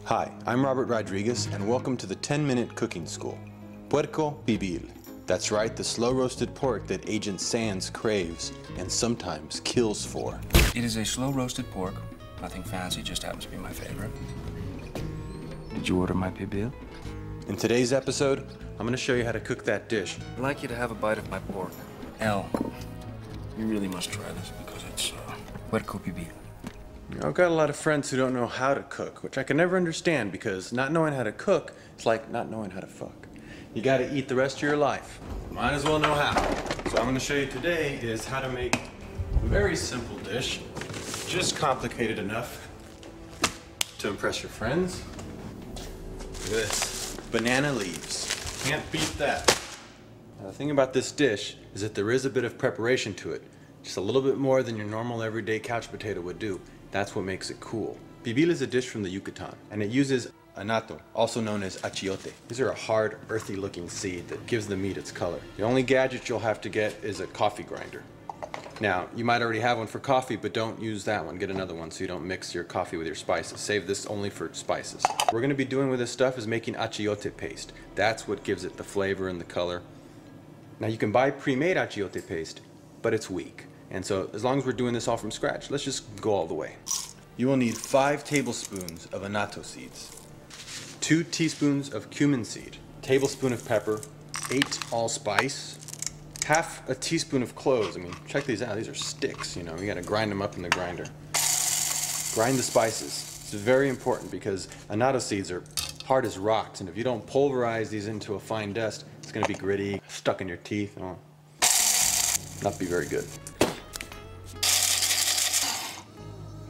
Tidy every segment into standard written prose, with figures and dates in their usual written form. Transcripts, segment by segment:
Hi, I'm Robert Rodriguez, and welcome to the 10-Minute Cooking School. Puerco Pibil. That's right, the slow-roasted pork that Agent Sands craves and sometimes kills for. It is a slow-roasted pork. Nothing fancy, just happens to be my favorite. Did you order my pibil? In today's episode, I'm going to show you how to cook that dish. I'd like you to have a bite of my pork. Elle, you really must try this because it's Puerco Pibil. I've got a lot of friends who don't know how to cook, which I can never understand because not knowing how to cook is like not knowing how to fuck. You got to eat the rest of your life. Might as well know how. So I'm going to show you today is how to make a very simple dish, just complicated enough to impress your friends. Look at this. Banana leaves. Can't beat that. Now, the thing about this dish is that there is a bit of preparation to it. Just a little bit more than your normal everyday couch potato would do. That's what makes it cool. Pibil is a dish from the Yucatan, and it uses annato, also known as achiote. These are a hard, earthy looking seed that gives the meat its color. The only gadget you'll have to get is a coffee grinder. Now, you might already have one for coffee, but don't use that one. Get another one so you don't mix your coffee with your spices. Save this only for spices. What we're gonna be doing with this stuff is making achiote paste. That's what gives it the flavor and the color. Now, you can buy pre-made achiote paste, but it's weak. And so as long as we're doing this all from scratch, let's just go all the way. You will need 5 tablespoons of annato seeds, 2 teaspoons of cumin seed, tablespoon of pepper, 8 allspice, half a teaspoon of cloves. I mean, check these out. These are sticks, you know. You got to grind them up in the grinder. Grind the spices. It's very important because annato seeds are hard as rocks, and if you don't pulverize these into a fine dust, it's going to be gritty, stuck in your teeth. Oh, not be very good.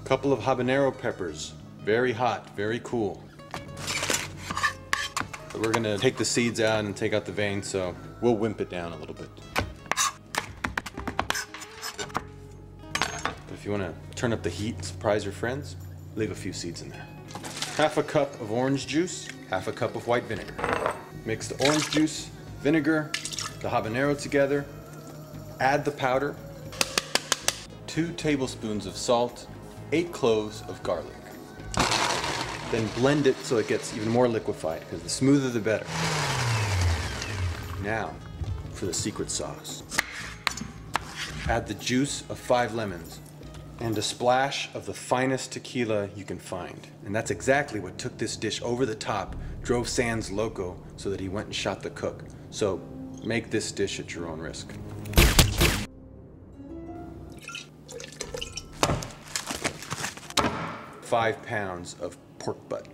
Couple of habanero peppers, very hot, very cool. But we're gonna take the seeds out and take out the veins, so we'll wimp it down a little bit. But if you wanna turn up the heat, surprise your friends, leave a few seeds in there. Half a cup of orange juice, half a cup of white vinegar. Mix the orange juice, vinegar, the habanero together, add the powder, 2 tablespoons of salt, 8 cloves of garlic. Then blend it so it gets even more liquefied, because the smoother the better. Now, for the secret sauce. Add the juice of 5 lemons and a splash of the finest tequila you can find. And that's exactly what took this dish over the top, drove Sands loco so that he went and shot the cook. So make this dish at your own risk. Five pounds of pork butt.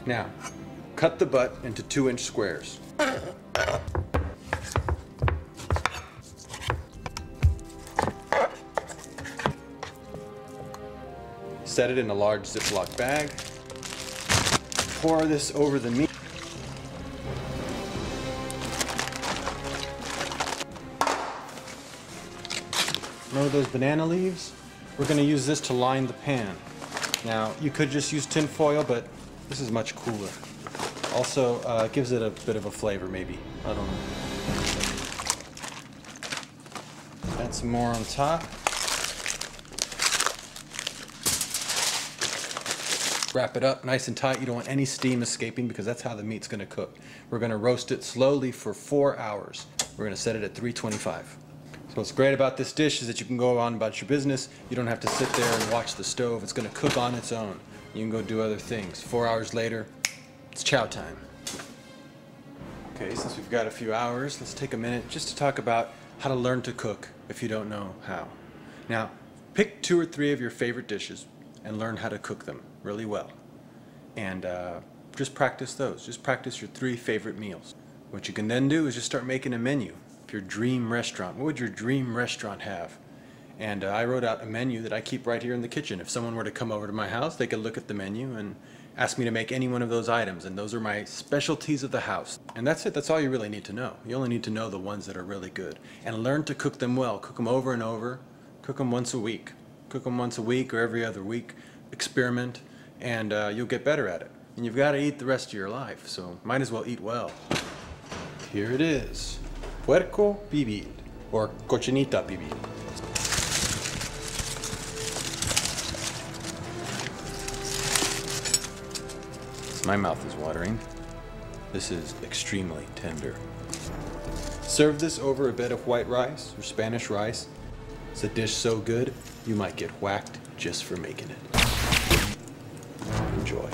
Now, cut the butt into 2-inch squares. Set it in a large Ziploc bag. Pour this over the meat. Remember those banana leaves? We're going to use this to line the pan. Now, you could just use tin foil, but this is much cooler. Also, it gives it a bit of a flavor, maybe. I don't know. Add some more on top. Wrap it up nice and tight. You don't want any steam escaping because that's how the meat's going to cook. We're going to roast it slowly for 4 hours. We're going to set it at 325. So what's great about this dish is that you can go on about your business. You don't have to sit there and watch the stove. It's going to cook on its own. You can go do other things. 4 hours later, it's chow time. Okay, since we've got a few hours, let's take a minute just to talk about how to learn to cook if you don't know how. Now, pick 2 or 3 of your favorite dishes and learn how to cook them really well. And just practice those. Just practice your 3 favorite meals. What you can then do is just start making a menu. Your dream restaurant. What would your dream restaurant have? And I wrote out a menu that I keep right here in the kitchen. If someone were to come over to my house, they could look at the menu and ask me to make any one of those items, and those are my specialties of the house. And that's it. That's all you really need to know. You only need to know the ones that are really good and learn to cook them well. Cook them over and over. Cook them once a week. Cook them once a week or every other week. Experiment, and you'll get better at it. And you've got to eat the rest of your life, so might as well eat well. Here it is. Puerco Pibil, or cochinita pibil. My mouth is watering. This is extremely tender. Serve this over a bed of white rice or Spanish rice. It's a dish so good, you might get whacked just for making it. Enjoy.